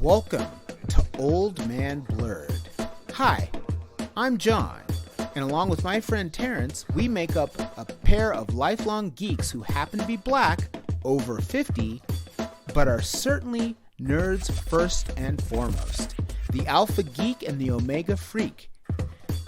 Welcome to Old Man Blerd. Hi, I'm John, and along with my friend Terrence, we make up a pair of lifelong geeks who happen to be black, over 50, but are certainly nerds first and foremost. The Alpha Geek and the Omega Freak.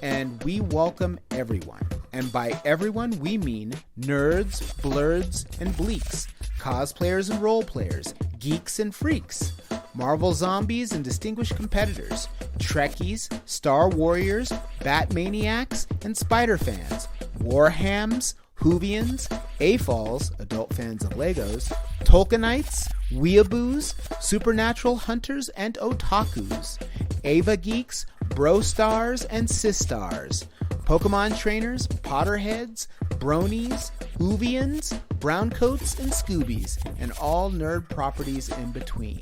And we welcome everyone. And by everyone, we mean nerds, blerds, and bleaks, cosplayers and role players, geeks and freaks, Marvel zombies and distinguished competitors, Trekkies, Star Warriors, Batmaniacs, and Spider fans, Warhams, Whovians, AFOLs, adult fans of Legos, Tolkienites, Weeaboos, Supernatural Hunters, and Otakus, Ava Geeks, Bro Stars, and Sis Stars, Pokemon Trainers, Potterheads, Bronies, Whovians, Browncoats, and Scoobies, and all nerd properties in between.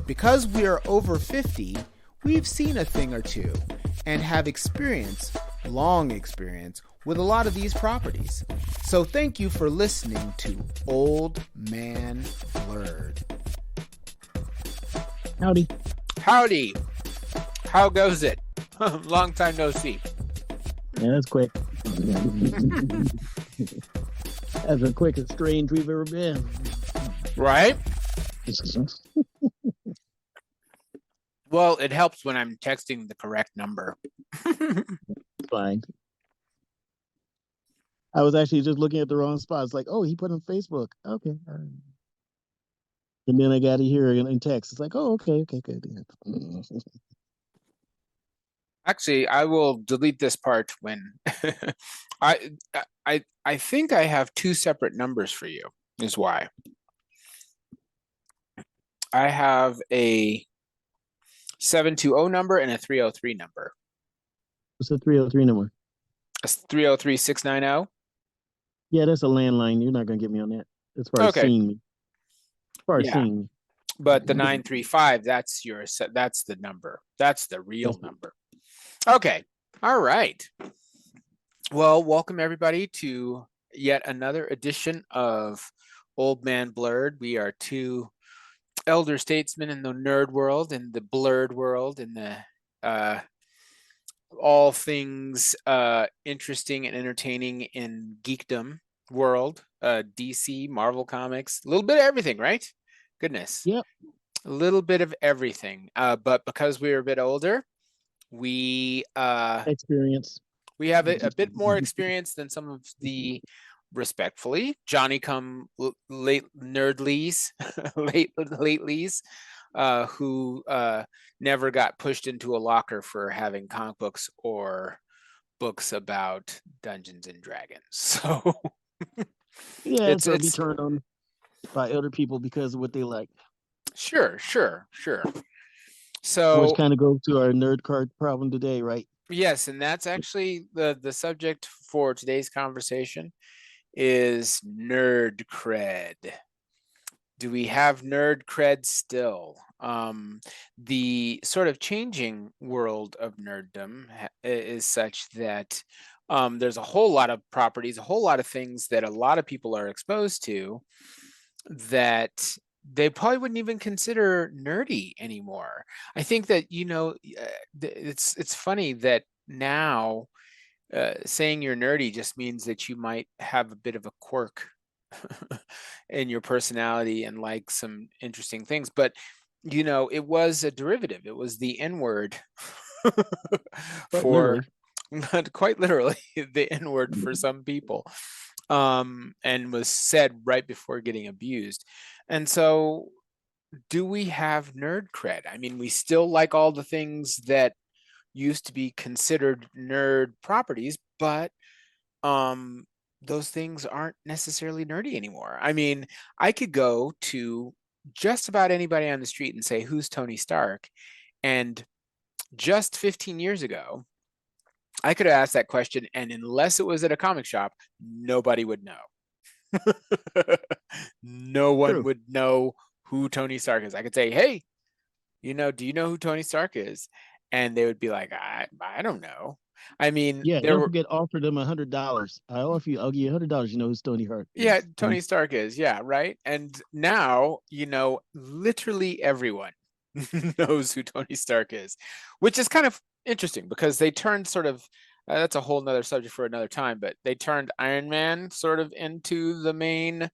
Because we are over 50, we've seen a thing or two, and have experience, long experience, with a lot of these properties. So thank you for listening to Old Man Blerd. Howdy. Howdy. How goes it? Long time no see. Yeah, that's quick. That's the quickest strange we've ever been. Right? Well, it helps when I'm texting the correct number. Fine. I was actually just looking at the wrong spot. It's like, oh, he put on Facebook. Okay. All right. And then I got to hear it in text. It's like, oh, okay, good. Actually, I will delete this part when I think I have two separate numbers for you, is why. I have a 720 number and a 303 number. What's the 303 number? A 303-690. Yeah, that's a landline. You're not going to get me on that. As far as seeing me. As far as seeing me. But the 935, that's the number. That's the real number. Okay. All right. Well, welcome everybody to yet another edition of Old Man Blerd. We are two elder statesmen in the nerd world, in the blerd world, in the all things interesting and entertaining in geekdom world, DC, Marvel Comics, a little bit of everything, right? Goodness. Yep. A little bit of everything. But because we're a bit older, we have a bit more experience than some of the, respectfully, Johnny come late nerdlies, latelies, who never got pushed into a locker for having comic books or books about Dungeons and Dragons. So yeah, it's be turned on by other people because of what they like. Sure. So which kind of goes to our nerd card problem today, right? Yes, and that's actually the subject for today's conversation is nerd cred. Do we have nerd cred still? The sort of changing world of nerddom is such that there's a whole lot of properties, a whole lot of things that a lot of people are exposed to that they probably wouldn't even consider nerdy anymore. I think that, it's funny that now saying you're nerdy just means that you might have a bit of a quirk in your personality and like some interesting things. But, it was a derivative. It was the N-word for, quite literally, the N-word for some people, and was said right before getting abused. And so do we have nerd cred? I mean, we still like all the things that used to be considered nerd properties, but those things aren't necessarily nerdy anymore. I mean, I could go to just about anybody on the street and say, who's Tony Stark? And just 15 years ago, I could have asked that question, and unless it was at a comic shop, nobody would know. No one would know who Tony Stark is. I could say, hey, do you know who Tony Stark is? And they would be like, I don't know. I mean, don't forget, offer them $100. I'll give you $100. You know who Tony Stark is. Yeah, Tony Stark is. Yeah, right. And now, literally everyone knows who Tony Stark is, which is kind of interesting because they turned sort of that's a whole nother subject for another time, but they turned Iron Man sort of into the main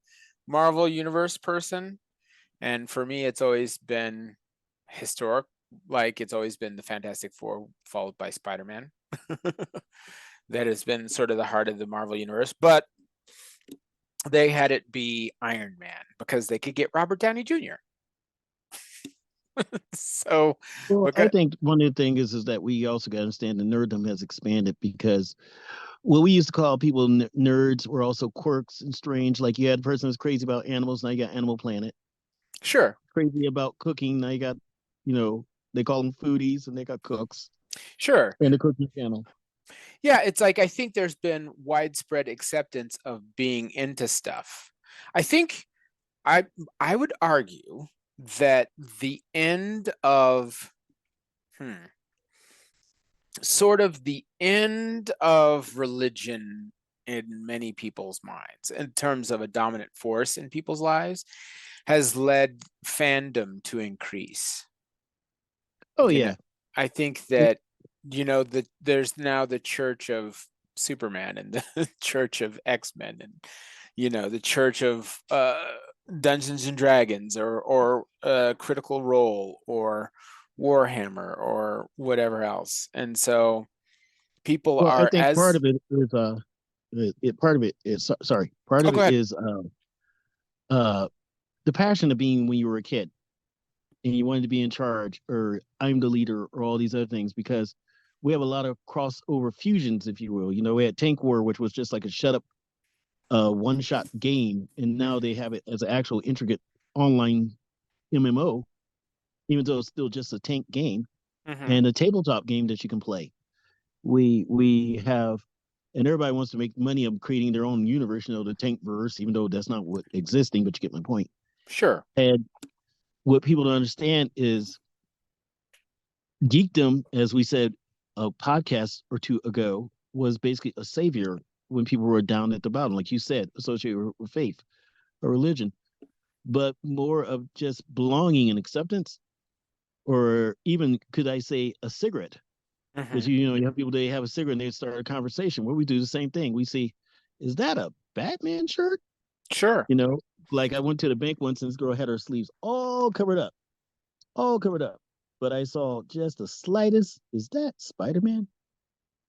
Marvel Universe person. And for me, it's always been historic. Like it's always been the Fantastic Four followed by Spider-Man. That has been sort of the heart of the Marvel Universe. But they had it be Iron Man because they could get Robert Downey Jr. So, Well, I okay, think one of the things is that we also got to understand the nerddom has expanded because what we used to call people nerds were also quirks and strange. Like you had a person who's crazy about animals, now you got Animal Planet. sure, Crazy about cooking, now you got, you know, they call them foodies and they got cooks sure. and the cooking channel. Yeah, it's like I think there's been widespread acceptance of being into stuff. I think I I would argue that the end of sort of the end of religion in many people's minds in terms of a dominant force in people's lives has led fandom to increase. Oh You know, yeah. I think It, that there's now the Church of Superman and the Church of X-Men and the Church of Dungeons and Dragons or Critical Role or Warhammer or whatever else. And so people well, I are think part as of it is part of it is sorry, part oh of go it ahead. is uh the passion of being when you were a kid and you wanted to be in charge or I'm the leader or all these other things because we have a lot of crossover fusions, if you will. You know, we had Tank War, which was just like a shut up one shot game, and now they have it as an actual intricate online MMO, even though it's still just a tank game Mm-hmm. and a tabletop game that you can play. We have and everybody wants to make money of creating their own universe, you know, the tank verse, even though that's not what existing, but you get my point. Sure. And what people don't understand is geekdom, as we said a podcast or two ago, was basically a savior when people were down at the bottom, like you said, associated with faith or religion, but more of just belonging and acceptance, or even could I say a cigarette? Because Mm-hmm. you have people they have a cigarette and they start a conversation. Where we do the same thing. We see, is that a Batman shirt? Sure. You know, like I went to the bank once and this girl had her sleeves all covered up. But I saw just the slightest. Is that Spider Man?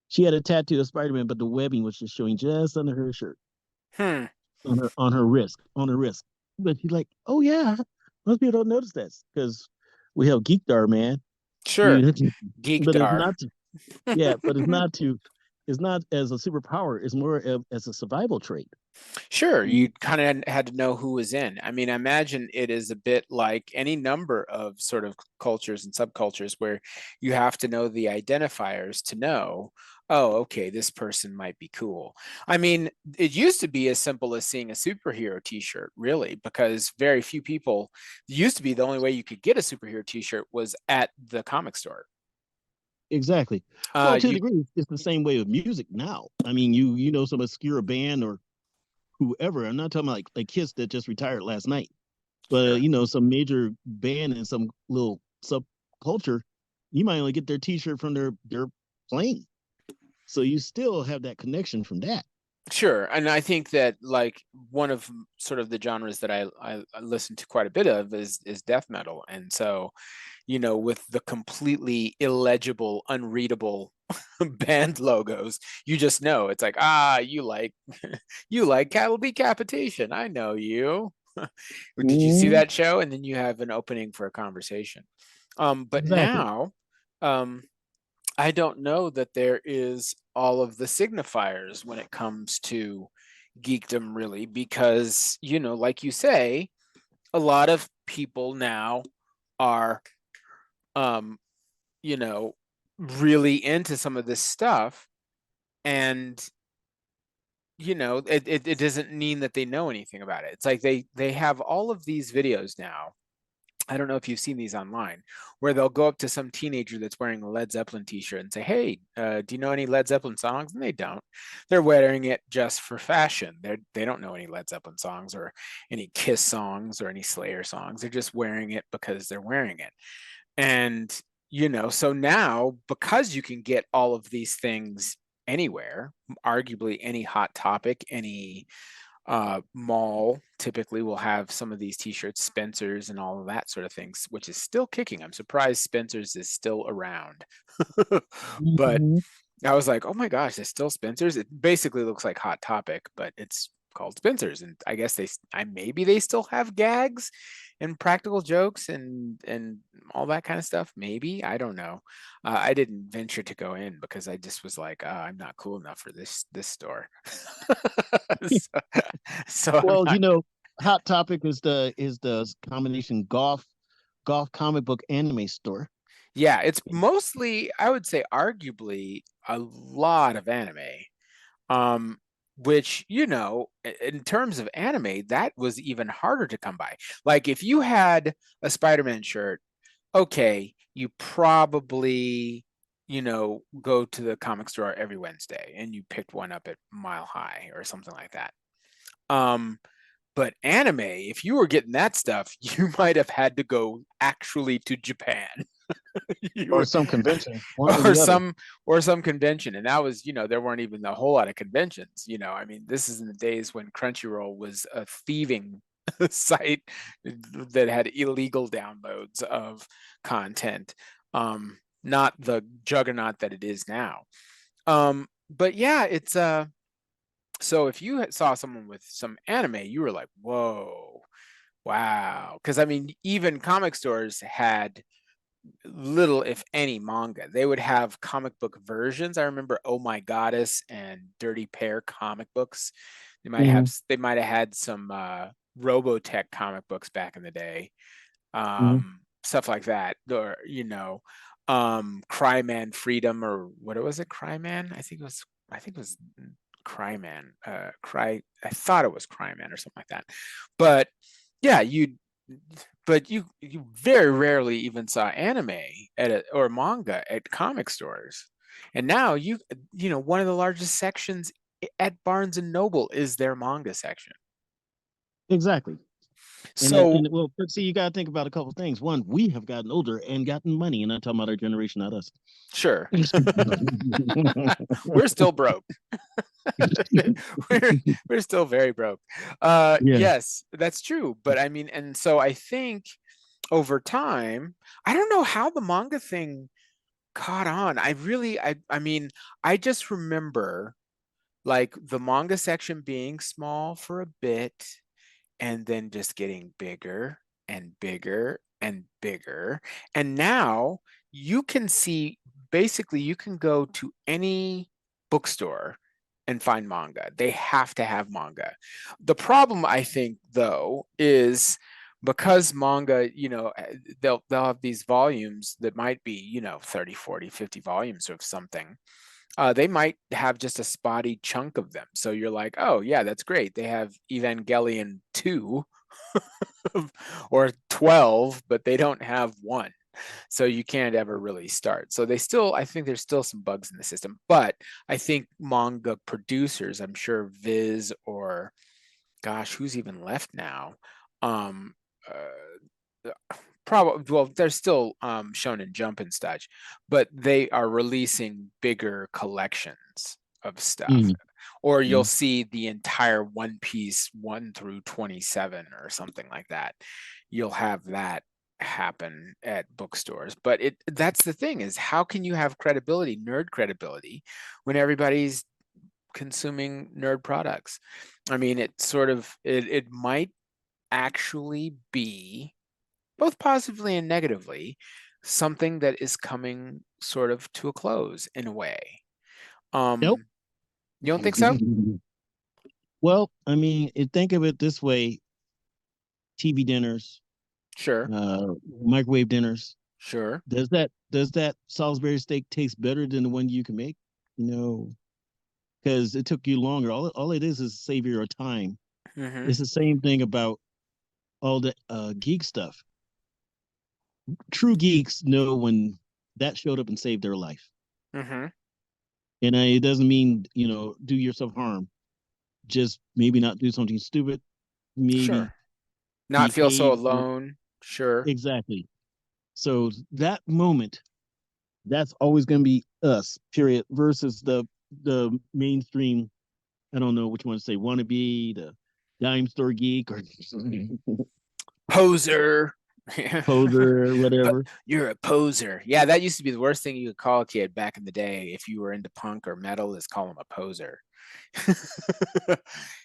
She had a tattoo of Spider Man, but the webbing was just showing just under her shirt, Hmm. on her wrist. But she's like, oh yeah, most people don't notice that because we have Geekdar, man. Sure. You, but it's Geekdar. not to, yeah, but it's not to, it's not as a superpower. It's more as a survival trait. Sure, You, you kind of had to know who was in. I mean, I imagine it is a bit like any number of sort of cultures and subcultures where you have to know the identifiers to know, oh, okay, this person might be cool. I mean, it used to be as simple as seeing a superhero t-shirt, really, because very few people, it used to be the only way you could get a superhero t-shirt was at the comic store. exactly. Well, to a You degree, it's the same way with music now. I mean, you know some obscure band or whoever. I'm not talking about like Kiss that just retired last night, but Sure. you know some major band and some little subculture, you might only get their T-shirt from their playing. So you still have that connection from that. Sure, and I think that like one of sort of the genres that I listen to quite a bit of is death metal, and so with the completely illegible, unreadable band logos, you just know it's like you like you like cattle decapitation. I know you. Did you see Mm, that show? And then you have an opening for a conversation. But exactly. now, um, I don't know that there is all of the signifiers when it comes to geekdom, really, because, like you say, a lot of people now are, um, you know, really into some of this stuff. And, it doesn't mean that they know anything about it. It's like they have all of these videos now. I don't know if you've seen these online, where they'll go up to some teenager that's wearing a Led Zeppelin t-shirt and say, "Hey, do you know any Led Zeppelin songs?" And they don't. They're wearing it just for fashion. They don't know any Led Zeppelin songs or any Kiss songs or any Slayer songs. They're just wearing it because they're wearing it. And, so now because you can get all of these things anywhere, arguably any Hot Topic, any mall typically will have some of these t-shirts, Spencer's and all of that sort of things, which is still kicking. I'm surprised Spencer's is still around. But Mhm. I was like, oh my gosh, there's still Spencer's. It basically looks like Hot Topic, but it's called Spencer's. And I guess maybe they still have gags and practical jokes and all that kind of stuff. Maybe, I don't know. I didn't venture to go in because I just was like, I'm not cool enough for this store. so, so I'm Well, not. Hot Topic is the combination golf comic book anime store. Yeah, it's mostly, I would say, arguably a lot of anime. Um, which, in terms of anime, that was even harder to come by. Like if you had a Spider-Man shirt, okay, you probably, go to the comic store every Wednesday and you picked one up at Mile High or something like that. Um, but anime, if you were getting that stuff, you might have had to go actually to Japan. You Or were, some convention, one or or the other. some convention, and that was, there weren't even a whole lot of conventions. I mean, this is in the days when Crunchyroll was a thieving site that had illegal downloads of content, not the juggernaut that it is now. But yeah, it's so if you saw someone with some anime, you were like, whoa, wow, because I mean, even comic stores had little, if any, manga. They would have comic book versions. I remember Oh My Goddess and Dirty Pair comic books. Mhm. They might have had some Robotech comic books back in the day. Mhm. Stuff like that. Or, Cryman Freedom, or what was it? Cryman? I think it was Cryman. I thought it was Cryman or something like that. But yeah, you very rarely even saw anime or manga at comic stores. And now one of the largest sections at Barnes and Noble is their manga section. Exactly. So Well, but see, you got to think about a couple things. One, we have gotten older and gotten money, and I'm talking about our generation, not us. sure, we're still broke. we're we're still very broke. Yeah. Yes, that's true. But I mean, and so I think over time, I don't know how the manga thing caught on. I mean, I just remember like the manga section being small for a bit and then just getting bigger and bigger and bigger. And now you can see, basically you can go to any bookstore and find manga. They have to have manga. The problem, I think, though, is because manga, they'll have these volumes that might be, 30, 40, 50 volumes of something. They might have just a spotty chunk of them. So you're like, oh, yeah, that's great. They have Evangelion 2 or 12, but they don't have one. So you can't ever really start. So I think there's still some bugs in the system. But I think manga producers, I'm sure Viz or gosh, who's even left now? Um, Probably, well, they're still Shonen Jump and such, but they are releasing bigger collections of stuff. Mhm. Or you'll Mhm. see the entire One Piece 1 through 27 or something like that. You'll have that happen at bookstores. But that's the thing, is how can you have credibility, nerd credibility, when everybody's consuming nerd products? I mean, it might actually be, both positively and negatively, something that is coming sort of to a close in a way. Nope. You don't think so? Well, I mean, think of it this way: TV dinners, Sure, microwave dinners. sure. Does that Salisbury steak taste better than the one you can make? No, because it took you longer. All it is savior of time. Mm-hmm. It's the same thing about all the geek stuff. True geeks know when that showed up and saved their life. Mm-hmm. And it doesn't mean, do yourself harm. Just maybe not do something stupid. Maybe Sure. Not feel so behave. alone. Sure. Exactly. So that moment, that's always going to be us, period, versus the mainstream. I don't know which one to say, wannabe, the dime store geek, or Poser. poser, or whatever. You're a poser. Yeah, that used to be the worst thing you could call a kid back in the day if you were into punk or metal, is call him a poser.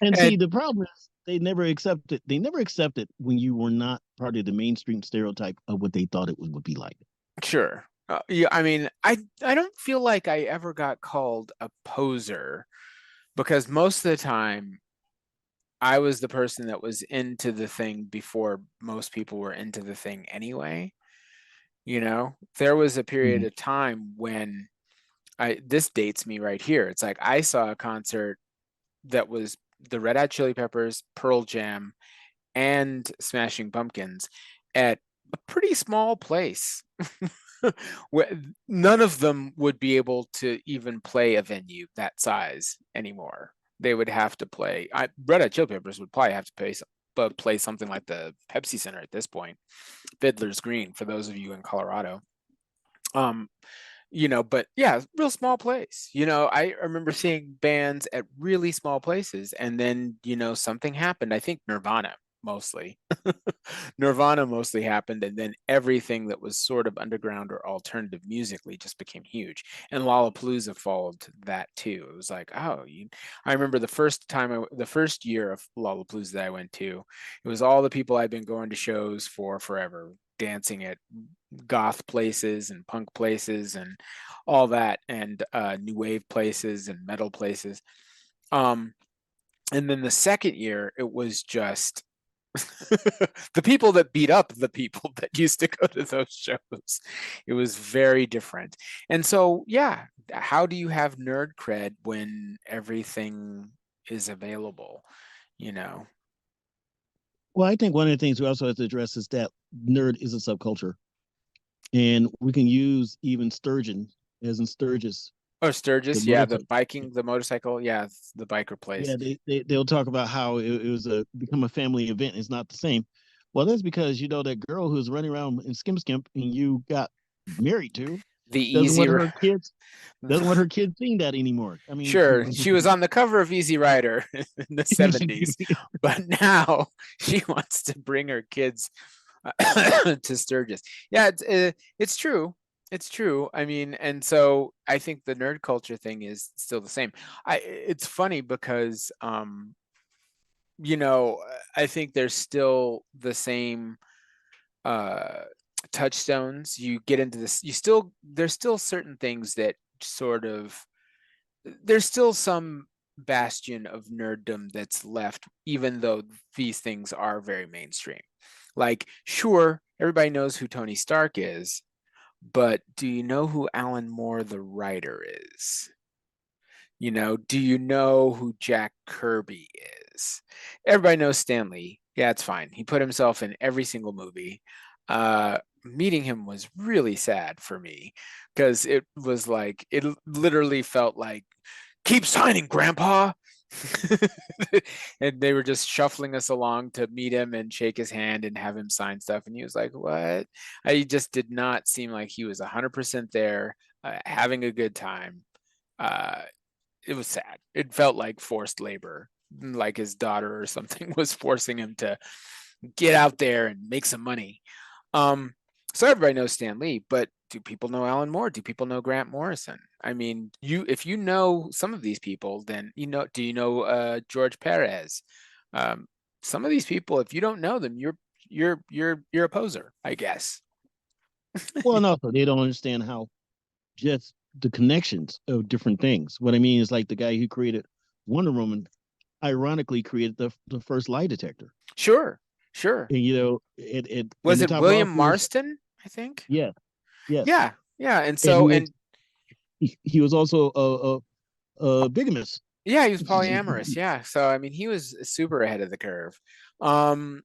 And see, And the problem is they never accepted. They never accepted when you were not part of the mainstream stereotype of what they thought it would be like. sure. Yeah, I mean, I don't feel like I ever got called a poser because most of the time I was the person that was into the thing before most people were into the thing anyway. You know, there was a period Mhm. of time when this dates me right here. It's like I saw a concert that was the Red Hot Chili Peppers, Pearl Jam, and Smashing Pumpkins at a pretty small place. Where none of them would be able to even play a venue that size anymore. They would have to play. Red Hot Chili Peppers would probably have to play something like the Pepsi Center at this point, Fiddler's Green for those of you in Colorado. Um, but yeah, real small place. I remember seeing bands at really small places, and then something happened. I think mostly Nirvana mostly happened, and then everything that was sort of underground or alternative musically just became huge. And Lollapalooza followed that too. It was like, oh, I remember the first year of Lollapalooza that I went to, it was all the people I'd been going to shows for forever, dancing at goth places and punk places and all that, and new wave places and metal places. Um, and then the second year, it was just the people that beat up the people that used to go to those shows. It was very different. And so, yeah, how do you have nerd cred when everything is available? You know, Well, I think one of the things we also have to address is that nerd is a subculture, and we can use even Sturgeon, as in Sturgis, or the Sturgis, yeah, motorcycle. the motorcycle, yeah, the biker place. Yeah, they'll talk about how it was a become a family event. It's not the same. Well, that's because that girl who's running around in Skim Skimp and you got married to The doesn't easy want her kids doesn't want her kids seeing that anymore. I mean, Sure, she was on the cover of Easy Rider in the 70s, but now she wants to bring her kids to Sturgis. Yeah, it's true. It's true. I mean, and so I think the nerd culture thing is still the same. It's funny because you know, I think there's still the same uh touchstones. You get into this, there's still certain things that sort of there's still some bastion of nerddom that's left, even though these things are very mainstream. Like, sure, everybody knows who Tony Stark is, but do you know who Alan Moore, the writer, is? Do you know who Jack Kirby is? Everybody knows Stan Lee. Yeah, it's fine. He put himself in every single movie. Meeting him was really sad for me because it was like, it literally felt like, keep signing, Grandpa. And they were just shuffling us along to meet him and shake his hand and have him sign stuff. And he was like, what? He just did not seem like he was 100% there, having a good time. Uh, it was sad. It felt like forced labor, like his daughter or something was forcing him to get out there and make some money. Um, so everybody knows Stan Lee, but do people know Alan Moore? Do people know Grant Morrison? I mean, if you know some of these people, then do you know George Perez? Um, some of these people, if you don't know them, you're a poser, I guess. well, and also they don't understand how just the connections of different things. What I mean is like the guy who created Wonder Woman, ironically created the first lie detector. Sure, sure. And it and Was to it top it off, William he was Marston? I think. yeah, yes, Yeah, yeah. And and he so, was and he was also a bigamist. yeah, he was polyamorous. Yeah. So I mean, he was super ahead of the curve. Um,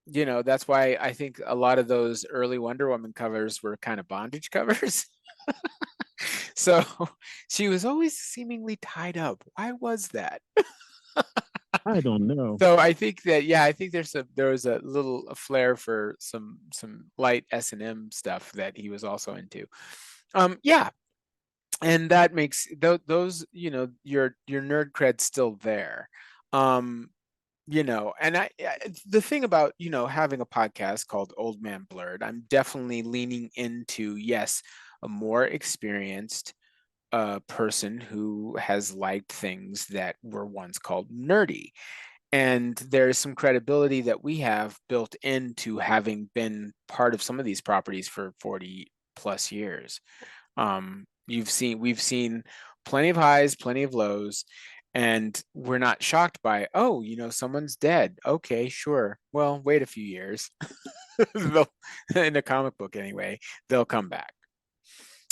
that's why I think a lot of those early Wonder Woman covers were kind of bondage covers. So she was always seemingly tied up. Why was that? I don't know. So I think that, yeah, I think there was a flair for some light S&M stuff that he was also into. Yeah, and that makes those, your nerd cred's still there. Um, and the thing about, having a podcast called Old Man Blerd, I'm definitely leaning into, yes, a more experienced person who has liked things that were once called nerdy. And there's some credibility that we have built into having been part of some of these properties for 40 plus years. We've seen plenty of highs, plenty of lows, and we're not shocked by, oh, someone's dead. Okay, sure. Well, wait a few years. In a comic book anyway, they'll come back.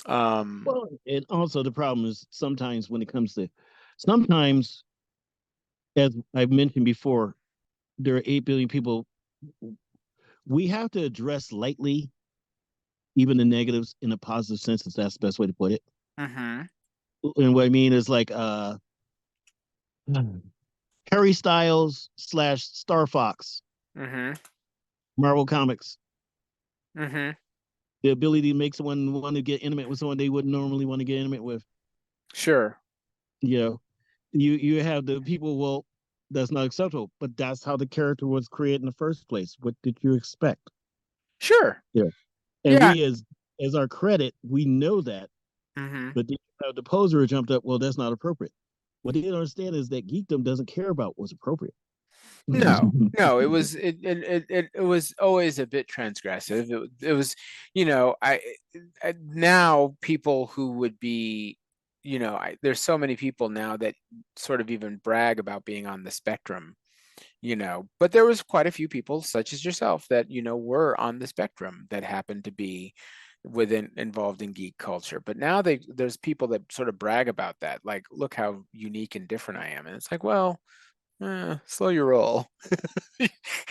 Well, and also the problem is sometimes, as I've mentioned before, there are 8 billion people. We have to address lightly even the negatives in a positive sense, if that's the best way to put it. Mm-hmm. And what I mean is like Harry Styles / Star Fox, Mm-hmm. Marvel Comics. Mm-hmm. The ability to make someone want to get intimate with someone they wouldn't normally want to get intimate with. Sure. You know, you have the people, well, that's not acceptable, but that's how the character was created in the first place. What did you expect? Sure. Yeah. And Yeah. we as our credit, we know that, Mm-hmm. but the poser jumped up, well, that's not appropriate. What they don't understand is that geekdom doesn't care about what's appropriate. No, it was always a bit transgressive. It was, now people who would be, there's so many people now that sort of even brag about being on the spectrum, but there was quite a few people such as yourself that, were on the spectrum that happened to be involved in geek culture. But now there's people that sort of brag about that, like, look how unique and different I am. And it's like, well, slow your roll.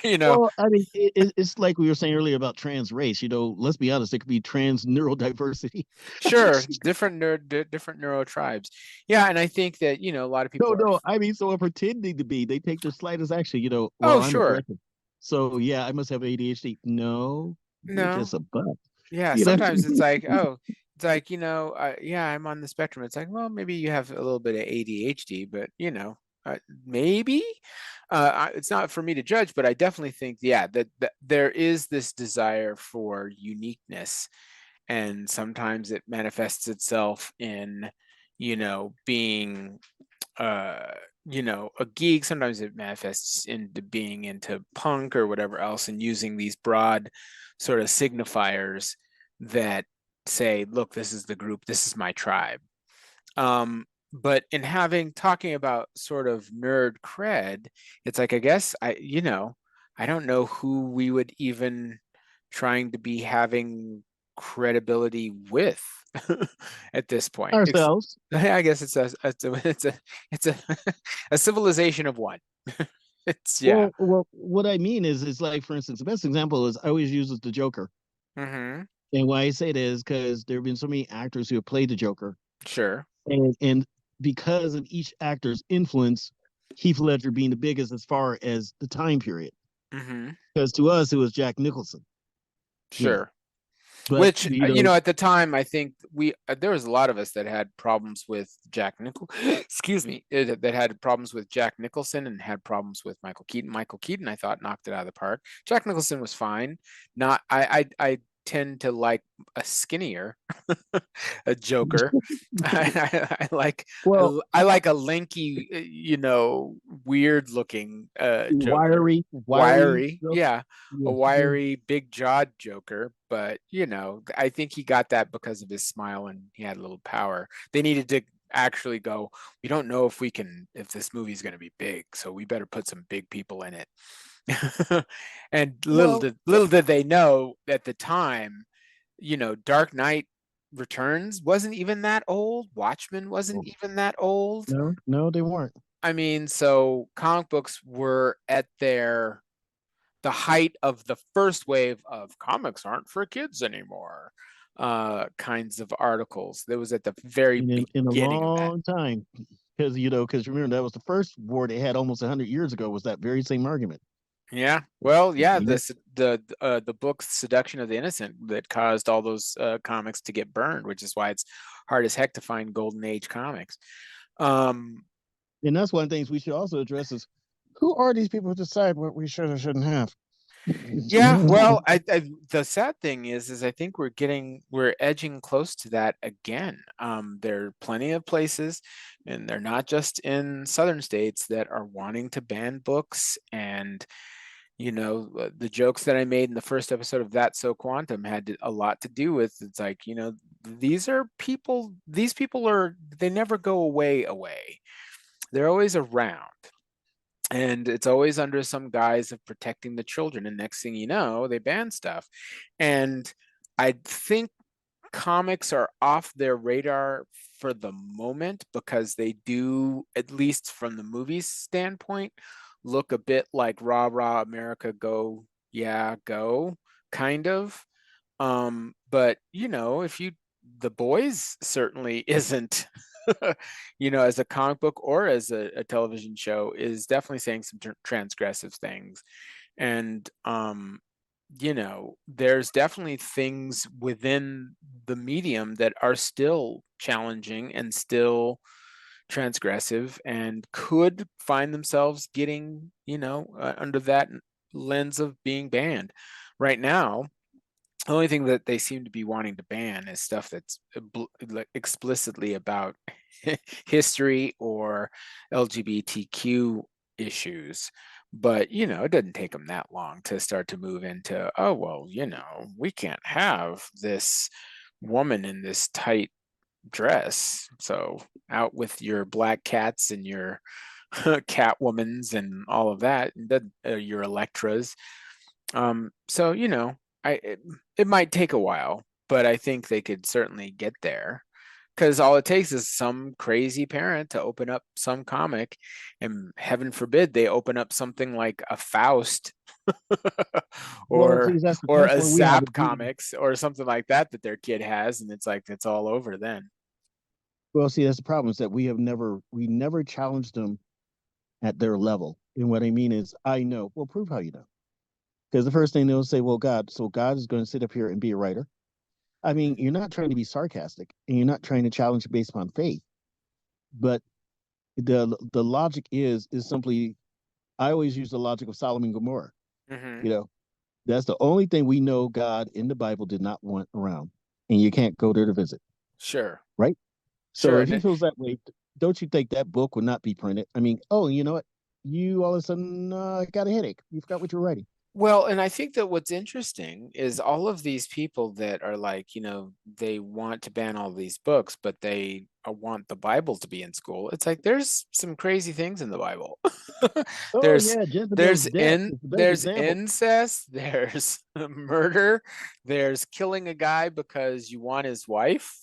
you know Well, I mean, it's like we were saying earlier about trans race. Let's be honest, it could be trans neurodiversity. sure, different neuro tribes. Yeah, and I think that, a lot of No, people are. no, I mean, so I'm pretending to be. They take the slightest action. Well, Oh, I'm sure. aggressive, so yeah, I must have ADHD. No, you're No. just a butt. Yeah, You know. sometimes it's like, oh, it's like, yeah, I'm on the spectrum. It's like, well, maybe you have a little bit of ADHD, but, maybe. It's not for me to judge, but I definitely think, yeah, that there is this desire for uniqueness, and sometimes it manifests itself in, being, uh, a geek. Sometimes it manifests into being into punk or whatever else, and using these broad sort of signifiers that say, look, this is the group, this is my tribe. But in talking about sort of nerd cred, it's like, I guess I don't know who we would even trying to be having credibility with at this point. Ourselves. I guess it's a a civilization of one. It's, yeah. Well, what I mean is like, for instance, the best example is I always use the Joker, Mm-hmm. and why I say that is because there have been so many actors who have played the Joker, Sure. and because of each actor's influence, Heath Ledger being the biggest as far as the time period. Mm-hmm. Because to us, it was Jack Nicholson. You know, Sure. but Which, at the time, I think there was a lot of us that had problems with excuse me, that had problems with Jack Nicholson and had problems with Michael Keaton. Michael Keaton, I thought, knocked it out of the park. Jack Nicholson was fine. Not, I tend to like a skinnier a Joker. I like well, I like a lanky, weird looking Joker. wiry. Wiry, yeah, a Yeah. wiry, big jawed Joker. But I think he got that because of his smile, and he had a little power. They needed to actually go, we don't know if this movie's going to be big, so we better put some big people in it. And Well, little did they know at the time, Dark Knight Returns wasn't even that old. Watchmen wasn't even that old. no, they weren't. I mean, so comic books were at the height of the first wave of comics aren't for kids anymore. kinds of articles. That was at the very in a beginning of that. long time, because remember that was the first war they had almost 100 years ago. Was that very same argument? Yeah. Well, yeah, Yeah. the book Seduction of the Innocent that caused all those comics to get burned, which is why it's hard as heck to find golden age comics. Um, And that's one of the things we should also address is who are these people who decide what we should or shouldn't have? yeah, well, the sad thing is I think we're edging close to that again. There are plenty of places, and they're not just in southern states, that are wanting to ban books. And the jokes that I made in the first episode of That So Quantum had a lot to do with, it's like, these people they never go away. They're always around. And it's always under some guise of protecting the children. And next thing you know, they ban stuff. And I think comics are off their radar for the moment because they do, at least from the movie's standpoint, look a bit like rah rah America, go, yeah, go, kind of. But if you The Boys certainly isn't, as a comic book or as a television show, is definitely saying some transgressive things. And there's definitely things within the medium that are still challenging and still transgressive and could find themselves getting, under that lens of being banned. Right now, the only thing that they seem to be wanting to ban is stuff that's explicitly about history or LGBTQ issues. But, it doesn't take them that long to start to move into, oh, well, we can't have this woman in this tight dress. So out with your black cats and your Catwomans and all of that, and your Electras. So it might take a while, but I think they could certainly get there, because all it takes is some crazy parent to open up some comic, and heaven forbid they open up something like a Faust Well, see, or that's the or first a one we have. Zap comics or something like that their kid has, and it's like it's all over then. Well, see, that's the problem is that we never challenged them at their level. And what I mean is, I know. Well, prove how you know. Because the first thing they'll say, well, God is going to sit up here and be a writer. I mean, you're not trying to be sarcastic and you're not trying to challenge based upon faith. But the logic is simply, I always use the logic of Solomon and Gomorrah. Mm-hmm. You know, that's the only thing we know God in the Bible did not want around. And you can't go there to visit. Sure. Right? So Sure. if he feels that way, don't you think that book would not be printed? I mean, oh, you know what? You all of a sudden got a headache. You forgot what you're writing. Well, and I think that what's interesting is all of these people that are like, they want to ban all these books, but they want the Bible to be in school. It's like there's some crazy things in the Bible. Oh there's yeah, Jezebel's there's death in is the best there's example. incest, there's murder, there's killing a guy because you want his wife.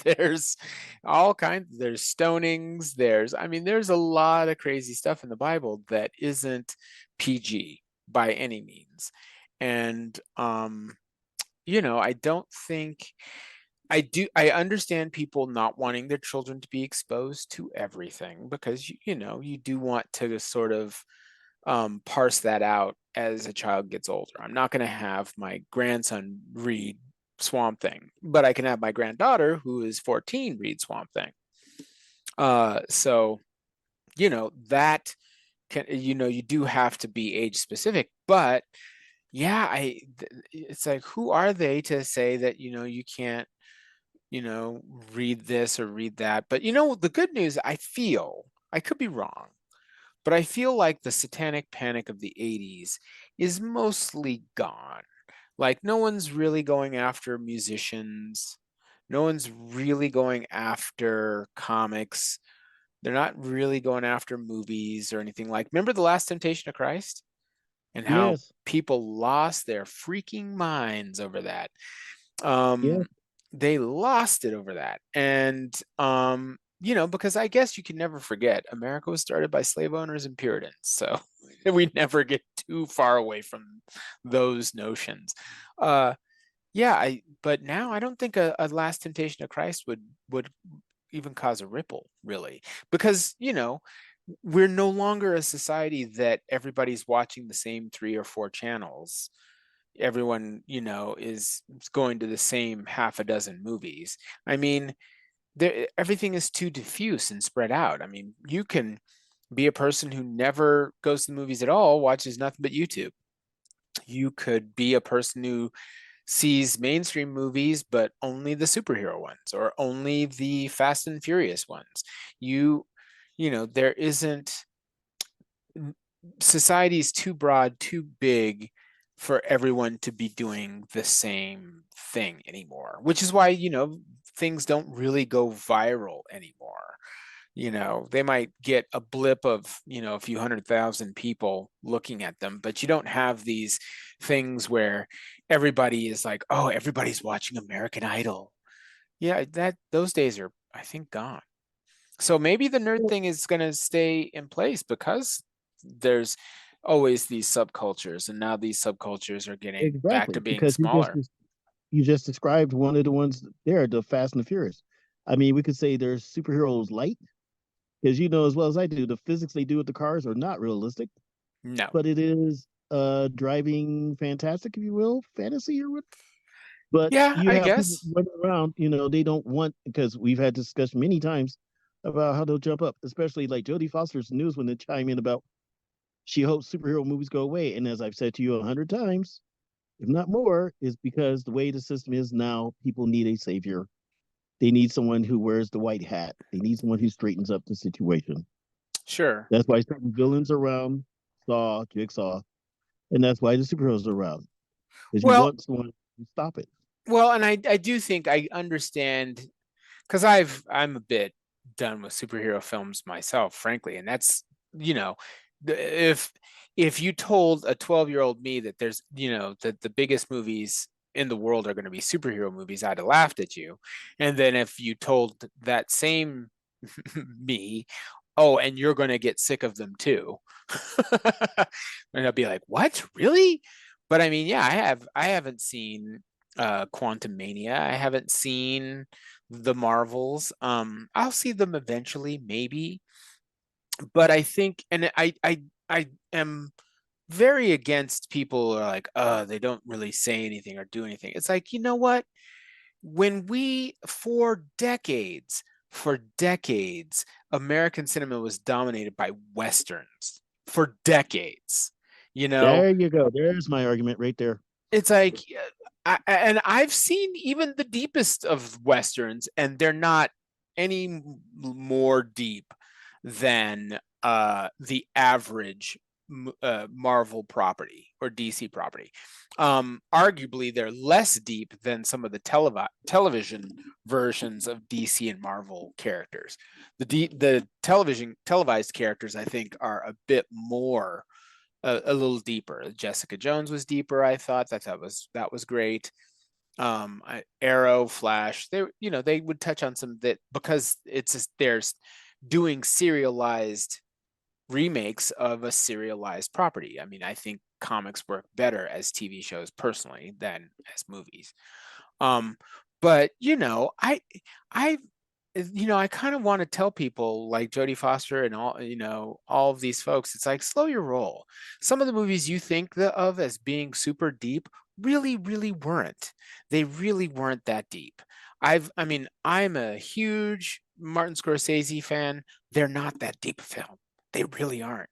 There's all kinds, there's stonings, there's a lot of crazy stuff in the Bible that isn't PG by any means. And I don't think I understand people not wanting their children to be exposed to everything, because you do want to sort of parse that out as a child gets older. I'm not going to have my grandson read Swamp Thing, but I can have my granddaughter, who is 14, read Swamp Thing. So that can, you do have to be age specific. But yeah, it's like, who are they to say that you can't read this or read that? But the good news, I could be wrong, but I feel like the satanic panic of the 80s is mostly gone. Like, no one's really going after musicians. No one's really going after comics. They're not really going after movies or anything. Like, remember The Last Temptation of Christ? And how Yes, people lost their freaking minds over that. yes, They lost it over that. And because I guess you can never forget, America was started by slave owners and Puritans. So we never get too far away from those notions. Yeah, but now I don't think a Last Temptation of Christ would even cause a ripple, really, because we're no longer a society that everybody's watching the same 3 or 4 channels. Everyone, is going to the same half a dozen movies. I mean, everything is too diffuse and spread out. I mean, you can be a person who never goes to the movies at all, watches nothing but YouTube. You could be a person who sees mainstream movies, but only the superhero ones or only the Fast and Furious ones. You, there isn't, society is too broad, too big for everyone to be doing the same thing anymore, which is why, things don't really go viral anymore. They might get a blip of, a few 100,000 people looking at them, but you don't have these things where everybody is like, oh, everybody's watching American Idol. Yeah, those days are, I think, gone. So maybe the nerd thing is going to stay in place because there's always these subcultures, and now these subcultures are getting back to Exactly, being because smaller. you just described one of the ones there, the Fast and the Furious. I mean, we could say there's superheroes light, because you know as well as I do, the physics they do with the cars are not realistic, No. but it is driving fantastic, if you will, fantasy or what. But Yeah, you I have people guess. running around, they don't want, because we've had discussion many times about how they'll jump up, especially like Jodie Foster's news when they chime in about she hopes superhero movies go away. And as I've said to you 100 times, if not more, is because the way the system is now, people need a savior. They need someone who wears the white hat. They need someone who straightens up the situation. Sure. That's why certain villains are around, Saw, Jigsaw, and that's why the superheroes are around. Because you Well, want someone to stop it. and I do think I understand because I'm a bit done with superhero films myself, frankly, and that's you know, if you told a 12-year-old me that there's that the biggest movies in the world are going to be superhero movies, I'd have laughed at you. And then if you told that same me, oh, and you're going to get sick of them too, and I'd be like, what, really? But I mean, yeah, I haven't seen Quantum Mania. I haven't seen the Marvels. I'll see them eventually, maybe. But I think, and I am very against people who are like, they don't really say anything or do anything. It's like, you know what? When we, for decades, American cinema was dominated by Westerns for decades. You know, There you go. There's my argument right there. it's like, and I've seen even the deepest of westerns, and they're not any more deep than the average Marvel property or DC property. Arguably, they're less deep than some of the television versions of DC and Marvel characters. The televised characters, I think, are a bit more a little deeper. Jessica Jones was deeper. I thought that was great. Arrow, Flash, they would touch on some that because there's doing serialized remakes of a serialized property. I mean, I think comics work better as TV shows personally than as movies. Um, but I I kind of want to tell people like Jodie Foster and all of these folks, it's like slow your roll. Some of the movies you think of as being super deep really, really weren't. They really weren't that deep. I mean, I'm a huge Martin Scorsese fan. They're not that deep a film. They really aren't.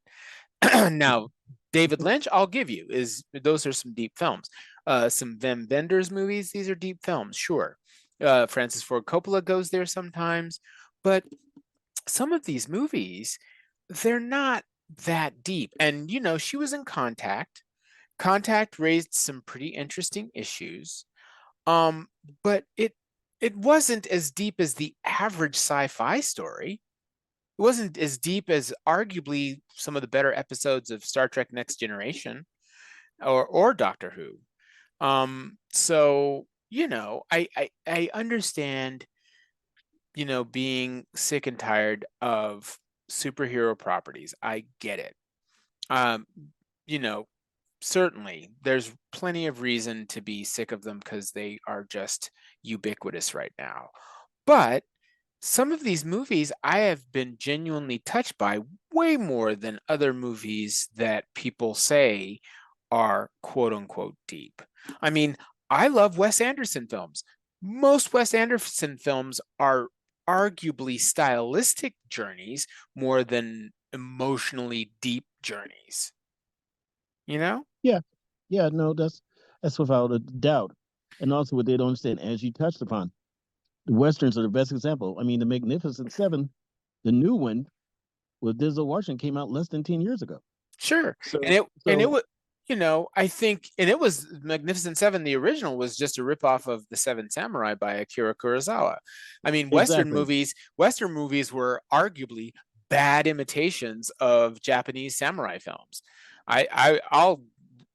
Now, David Lynch, I'll give you, is those are some deep films. Some Wim Wenders movies, these are deep films, sure. Francis Ford Coppola goes there sometimes, but some of these movies, they're not that deep. And she was in Contact. Contact raised some pretty interesting issues. Um, but it wasn't as deep as the average sci-fi story. It wasn't as deep as arguably some of the better episodes of Star Trek Next Generation or Doctor Who. So I understand, being sick and tired of superhero properties. I get it. Um, you know, certainly there's plenty of reason to be sick of them because they are just ubiquitous right now. But some of these movies I have been genuinely touched by way more than other movies that people say are quote unquote deep. I mean, I love Wes Anderson films. Most Wes Anderson films are arguably stylistic journeys more than emotionally deep journeys. You know? Yeah, yeah, no, that's without a doubt. And also, what they don't understand, as you touched upon, the westerns are the best example. I mean, the Magnificent Seven, the new one with Denzel Washington, came out less than 10 years ago. Sure. So, And it so was, I think, and it was Magnificent Seven. The original was just a ripoff of the Seven Samurai by Akira Kurosawa. I mean, exactly. Western movies were arguably bad imitations of Japanese samurai films. I'll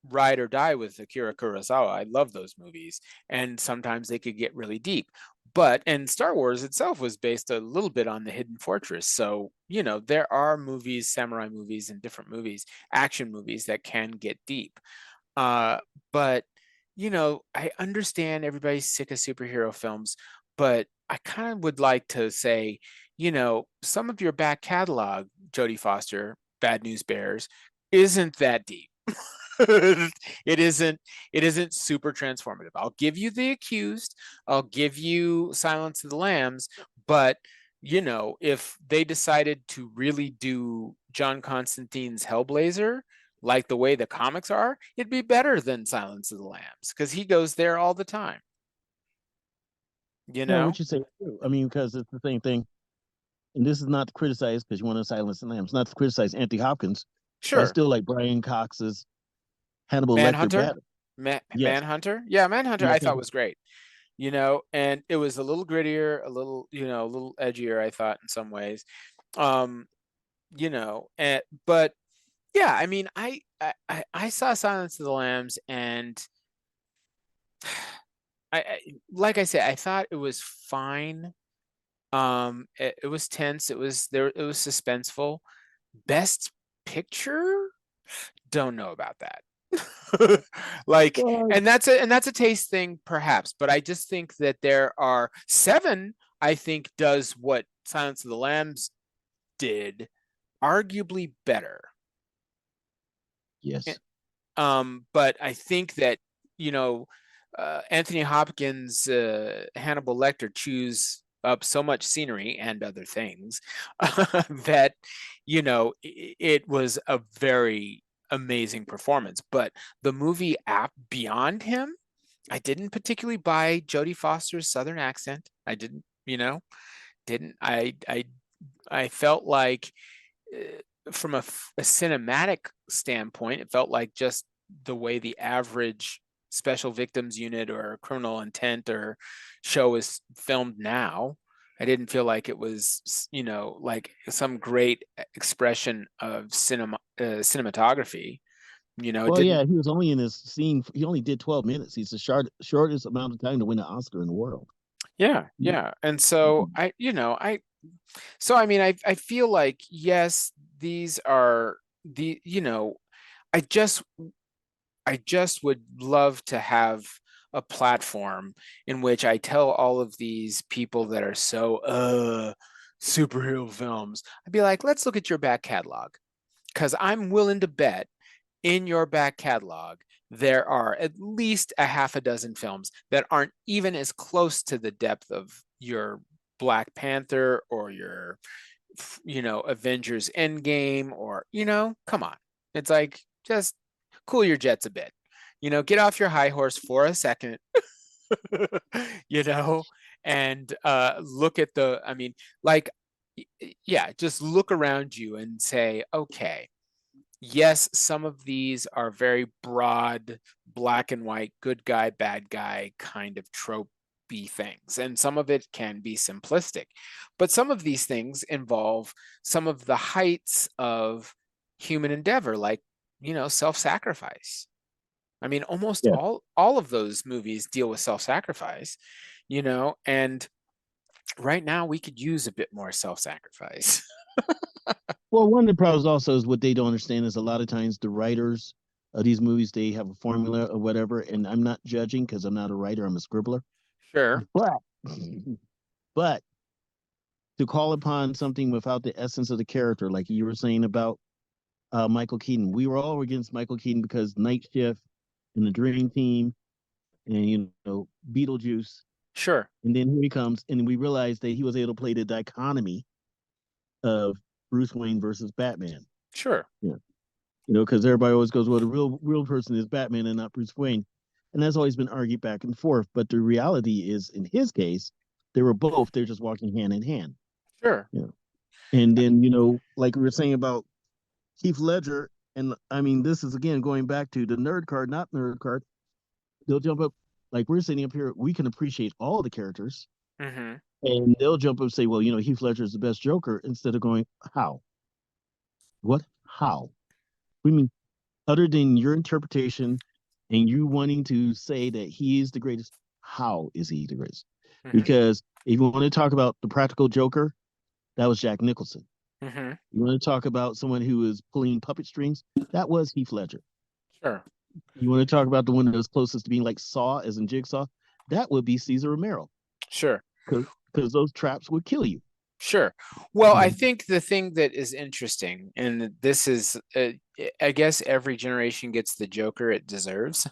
ride or die with Akira Kurosawa. I love those movies, and sometimes they could get really deep. But and Star Wars itself was based a little bit on the Hidden Fortress. So, there are movies, samurai movies, and different movies, action movies that can get deep. But I understand everybody's sick of superhero films, but I kind of would like to say, some of your back catalog, Jodie Foster, Bad News Bears, isn't that deep. It isn't super transformative. I'll give you The Accused, I'll give you Silence of the Lambs, but if they decided to really do John Constantine's Hellblazer like the way the comics are, it'd be better than Silence of the Lambs because he goes there all the time, you Yeah, know? what you say is true. I mean, because it's the same thing. And this is not to criticize, because you want to silence the lambs, not to criticize Anthony Hopkins, but I Sure. still like Brian Cox's Hannibal Lecter Manhunter? better. Yes. Manhunter? Yeah, Manhunter Yes. I thought was great. And it was a little grittier, a little edgier, I thought, in some ways. Um, but yeah, I mean, I saw Silence of the Lambs, and like I said, I thought it was fine. It was tense. It was there. It was suspenseful. Best Picture? Don't know about that. Like, Well, and that's a taste thing, perhaps. But I just think that there are Seven. I think does what Silence of the Lambs did, arguably better. yes. But I think that you know Anthony Hopkins, Hannibal Lecter chews up so much scenery and other things that it was a very amazing performance. But the movie app beyond him, I didn't particularly buy Jodie Foster's Southern accent. I didn't, didn't I felt like from a cinematic standpoint, it felt like just the way the average special victims unit or criminal intent or show is filmed now. I didn't feel like it was, like some great expression of cinematography. It Well, didn't. yeah, he was only in this scene. He only did 12 minutes. He's the shortest amount of time to win an Oscar in the world. Yeah, Yeah. yeah. And so I mean, I feel like, yes, these are I just I just would love to have a platform in which I tell all of these people that are so superhero films. I'd be like, let's look at your back catalog, because I'm willing to bet in your back catalog there are at least a half a dozen films that aren't even as close to the depth of your Black Panther or your Avengers Endgame, or come on. It's like, just cool your jets a bit. Get off your high horse for a second. you know, and look at I mean, like, yeah, just look around you and say, okay, yes, some of these are very broad, black and white, good guy, bad guy kind of trope things. And some of it can be simplistic. But some of these things involve some of the heights of human endeavor, like, self-sacrifice. I mean, almost Yeah. all of those movies deal with self-sacrifice, and right now we could use a bit more self-sacrifice. Well, one of the problems also is what they don't understand is a lot of times the writers of these movies, they have a formula or whatever. And I'm not judging because I'm not a writer, I'm a scribbler. Sure. But but to call upon something without the essence of the character, like you were saying about Michael Keaton, we were all against Michael Keaton because Night Shift and the Dream Team and Beetlejuice, Sure. and then here he comes, and we realized that he was able to play the dichotomy of Bruce Wayne versus Batman. Sure. Yeah, because everybody always goes, well, the real person is Batman and not Bruce Wayne, and that's always been argued back and forth. But the reality is, in his case, they were both. They're just walking hand in hand. Sure. Yeah, and then like we were saying about Heath Ledger, and I mean, this is again going back to the nerd card, not nerd card. They'll jump up, like we're sitting up here, we can appreciate all the characters, Mm-hmm. and they'll jump up and say, well, Heath Ledger is the best Joker, instead of going, how? What? How? We mean, other than your interpretation and you wanting to say that he is the greatest, how is he the greatest? Mm-hmm. Because if you want to talk about the practical Joker, that was Jack Nicholson. Mm-hmm. You want to talk about someone who is pulling puppet strings, that was Heath Ledger. Sure. You want to talk about the one that was closest to being like Saw, as in Jigsaw, that would be Cesar Romero. Sure. Because those traps would kill you. Sure. Well, I think the thing that is interesting, and this is, I guess every generation gets the Joker it deserves,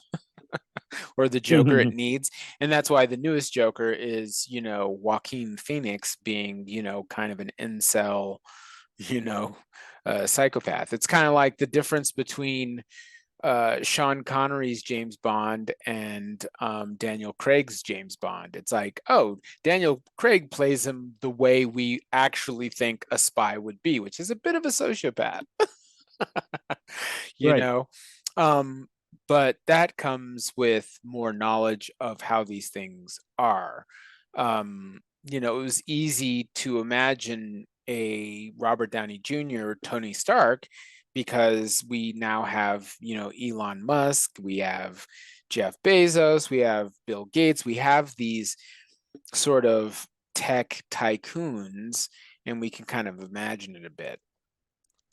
or the Joker it needs. And that's why the newest Joker is, Joaquin Phoenix being, kind of an incel, psychopath. It's kind of like the difference between Sean Connery's James Bond and Daniel Craig's James Bond. It's like, oh, Daniel Craig plays him the way we actually think a spy would be, which is a bit of a sociopath. you Right. know but that comes with more knowledge of how these things are. It was easy to imagine a Robert Downey Jr. Tony Stark because we now have, Elon Musk, we have Jeff Bezos, we have Bill Gates, we have these sort of tech tycoons, and we can kind of imagine it a bit.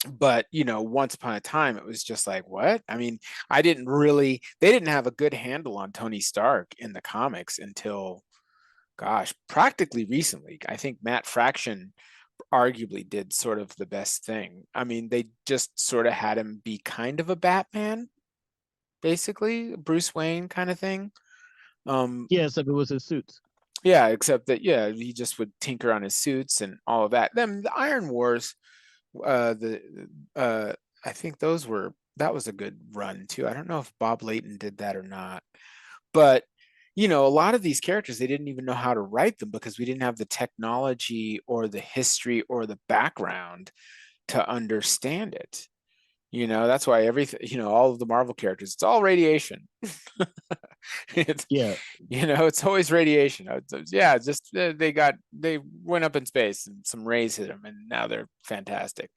But once upon a time it was just like, what? I mean, they didn't have a good handle on Tony Stark in the comics until, gosh, practically recently. I think Matt Fraction arguably did sort of the best thing. I mean, they just sort of had him be kind of a Batman, basically Bruce Wayne kind of thing. Yes, if it was his suits. Yeah, except that he just would tinker on his suits and all of that. Then the Iron Wars, I think that was a good run too. I don't know if Bob Layton did that or not, but a lot of these characters, they didn't even know how to write them because we didn't have the technology or the history or the background to understand it. That's why everything, all of the Marvel characters, it's all radiation. It's always radiation. They went up in space and some rays hit them and now they're fantastic.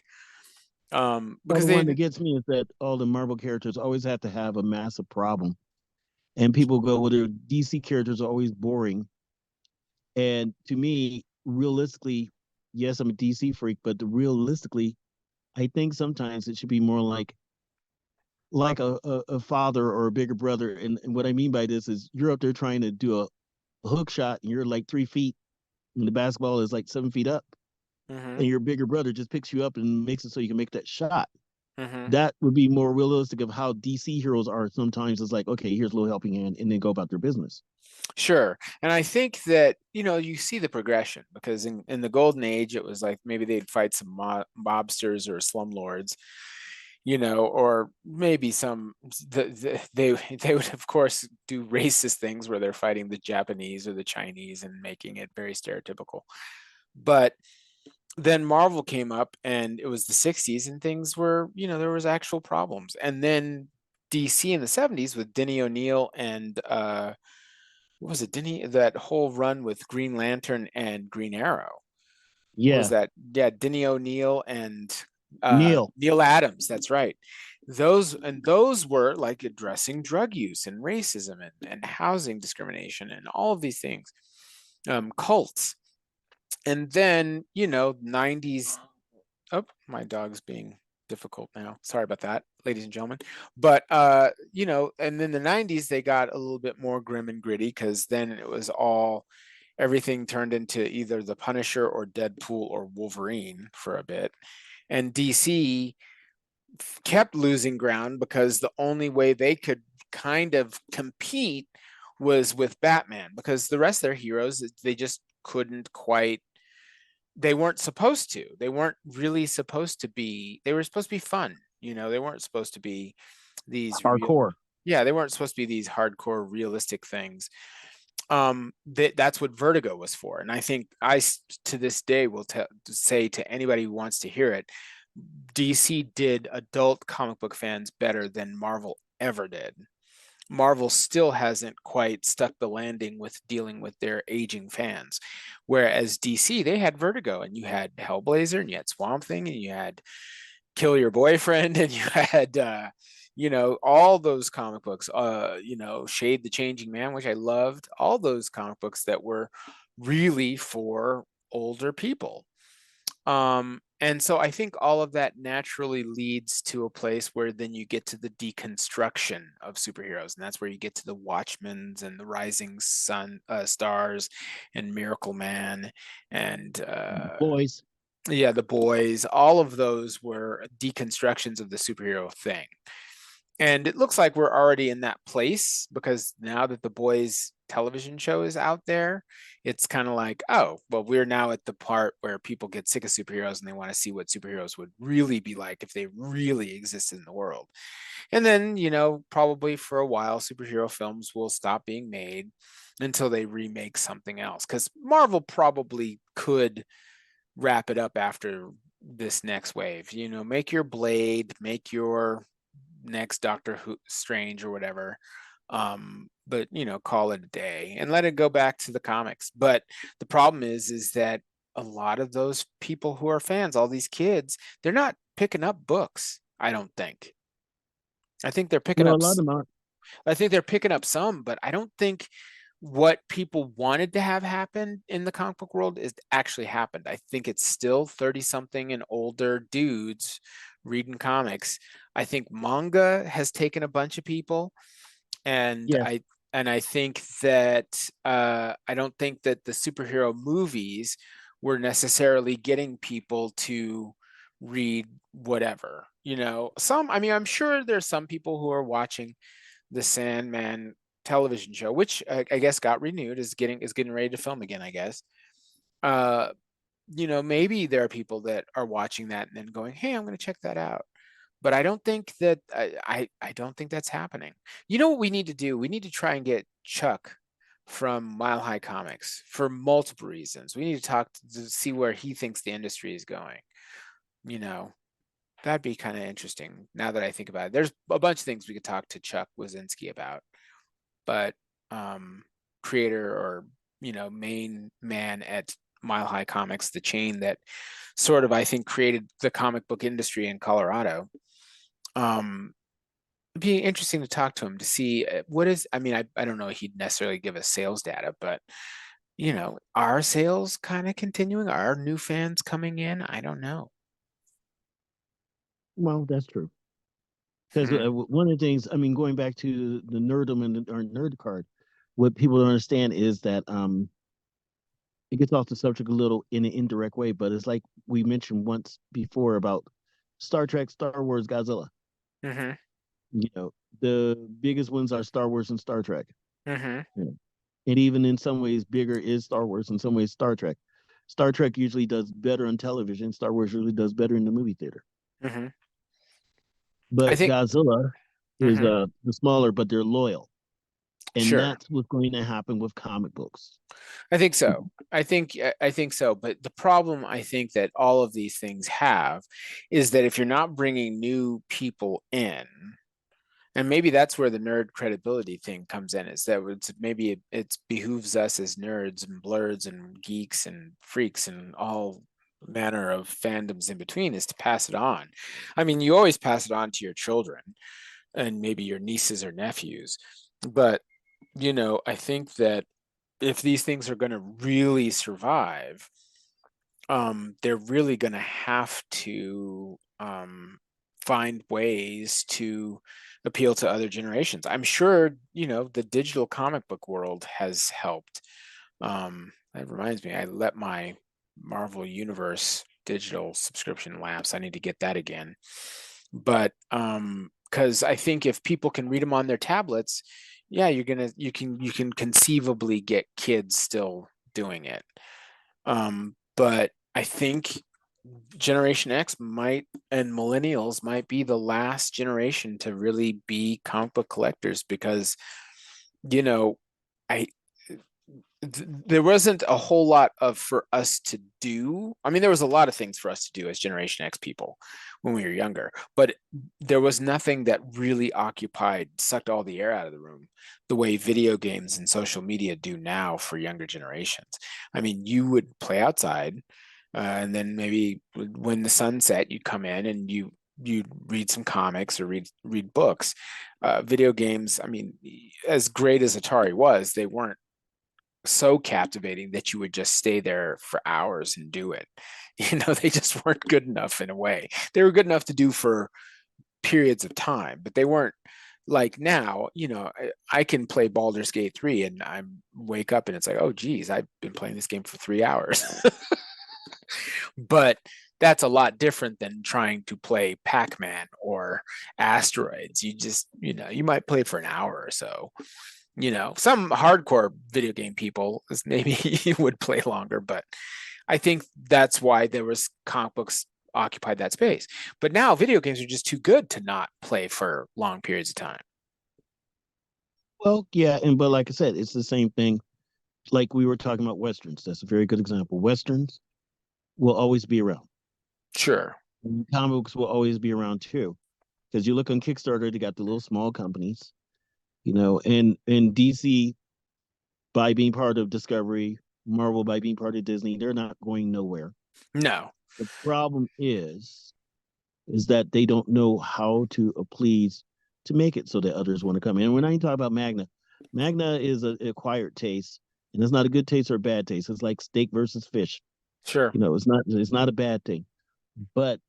Because the one that gets me is that all the Marvel characters always have to have a massive problem. And people go, well, their DC characters are always boring. And to me, realistically, yes, I'm a DC freak, but realistically, I think sometimes it should be more like a father or a bigger brother. And what I mean by this is you're up there trying to do a hook shot and you're like 3 feet and the basketball is like 7 feet up. Mm-hmm. And your bigger brother just picks you up and makes it so you can make that shot. Mm-hmm. That would be more realistic of how DC heroes are. Sometimes it's like, okay, here's a little helping hand, and then go about their business. Sure. And I think that, you see the progression because in the golden age, it was like maybe they'd fight some mobsters or slumlords, or maybe they would, of course, do racist things where they're fighting the Japanese or the Chinese and making it very stereotypical. But then Marvel came up and it was the 60s and things were, there was actual problems. And then DC in the 70s with Denny O'Neil and what was it? That whole run with Green Lantern and Green Arrow. Yeah. What was that? Yeah, Denny O'Neil and Neil Adams. That's right. Those were like addressing drug use and racism and housing discrimination and all of these things, cults. And then 90s. Oh, my dog's being difficult now. Sorry about that, ladies and gentlemen. But you know, and then the 90s they got a little bit more grim and gritty because then it was all everything turned into either the Punisher or Deadpool or Wolverine for a bit. And DC kept losing ground because the only way they could kind of compete was with Batman because the rest of their heroes they just couldn't quite they weren't supposed to. They weren't really supposed to be. They were supposed to be fun. You know, they weren't supposed to be these real. Hardcore. Yeah, they weren't supposed to be these hardcore realistic things. That's what Vertigo was for. And I think to this day will say to anybody who wants to hear it, DC did adult comic book fans better than Marvel ever did. Marvel still hasn't quite stuck the landing with dealing with their aging fans. Whereas DC, they had Vertigo, and you had Hellblazer, and you had Swamp Thing, and you had Kill Your Boyfriend, and you had, you know, all those comic books, you know, Shade the Changing Man, which I loved, all those comic books that were really for older people. And so I think all of that naturally leads to a place where then you get to the deconstruction of superheroes, and that's where you get to the Watchmen's and the Rising Sun Stars and Miracle Man and Boys. yeah, the Boys. All of those were deconstructions of the superhero thing. And it looks like we're already in that place because now that the Boys television show is out there, it's kind of like, oh, well, we're now at the part where people get sick of superheroes and they want to see what superheroes would really be like if they really existed in the world. And then, you know, probably for a while, superhero films will stop being made until they remake something else. Because Marvel probably could wrap it up after this next wave. You know, make your Blade, make your next Doctor Who Strange or whatever. But you know, call it a day and let it go back to the comics. But the problem is that a lot of those people who are fans, all these kids, they're not picking up books. I don't think. I think they're picking No, a up. lot of them are. I think they're picking up some, but I don't think what people wanted to have happen in the comic book world is actually happened. I think it's still 30 something and older dudes reading comics. I think manga has taken a bunch of people, and Yes. I think that I don't think that the superhero movies were necessarily getting people to read whatever. You know, I mean, I'm sure there's some people who are watching the Sandman television show, which I guess got renewed, is getting ready to film again, I guess. Uh, you know, maybe there are people that are watching that and then going, "Hey, I'm going to check that out." But I don't think that I don't think that's happening. You know what we need to do? We need to try and get Chuck from Mile High Comics for multiple reasons. We need to talk to see where he thinks the industry is going. You know, that'd be kind of interesting now that I think about it. There's a bunch of things we could talk to Chuck Wazinski about, but creator or, you know, main man at Mile High Comics, the chain that sort of, I think, created the comic book industry in Colorado. It'd be interesting to talk to him to see what is, I mean, I don't know if he'd necessarily give us sales data, but, you know, are sales kind of continuing? Are new fans coming in? I don't know. Well, that's true. Because one of the things, I mean, going back to the nerdum and or nerd card, what people don't understand is that it gets off the subject a little in an indirect way, but it's like we mentioned once before about Star Trek, Star Wars, Godzilla. Mm-hmm. You know, the biggest ones are Star Wars and Star Trek. Mm-hmm. You know, and even in some ways, bigger is Star Wars. In some ways, Star Trek. Star Trek usually does better on television. Star Wars usually does better in the movie theater. Mm-hmm. I But think, Godzilla is mm-hmm. the smaller, but they're loyal, and Sure. that's what's going to happen with comic books. I think so. I think so. But the problem I think that all of these things have is that if you're not bringing new people in, and maybe that's where the nerd credibility thing comes in, is that maybe it behooves us as nerds and blurs and geeks and freaks and all manner of fandoms in between is to pass it on. I mean, you always pass it on to your children and maybe your nieces or nephews, but you know, I think that if these things are going to really survive, they're really going to have to find ways to appeal to other generations. I'm sure, the digital comic book world has helped. That reminds me, I let my Marvel Universe digital subscription lapse. I need to get that again. But because I think if people can read them on their tablets, yeah, you can conceivably get kids still doing it. But I think Generation X and millennials might be the last generation to really be comic book collectors, because I there wasn't a whole lot for us to do. I mean, there was a lot of things for us to do as Generation X people when we were younger, but there was nothing that really sucked all the air out of the room the way video games and social media do now for younger generations. I mean, you would play outside, and then maybe when the sun set, you'd come in and you'd read some comics or read books. Video games, I mean, as great as Atari was, they weren't so captivating that you would just stay there for hours and do it. They just weren't good enough in a way. They were good enough to do for periods of time, but they weren't like now. I can play Baldur's Gate 3 and I wake up and it's like, oh geez, I've been playing this game for 3 hours. But that's a lot different than trying to play Pac-Man or Asteroids. You might play for an hour or so. Some hardcore video game people maybe would play longer, but I think that's why there was comic books occupied that space. But now video games are just too good to not play for long periods of time. Well, yeah, but like I said, it's the same thing. Like we were talking about Westerns. That's a very good example. Westerns will always be around. Sure. And comic books will always be around too. Because you look on Kickstarter, they got the little small companies, and DC, by being part of Discovery, Marvel by being part of Disney, they're not going nowhere. No. The problem is that they don't know how to please to make it so that others want to come in. And we're not even talking about Magna. Magna is an acquired taste, and it's not a good taste or a bad taste. It's like steak versus fish. Sure. It's not a bad thing. But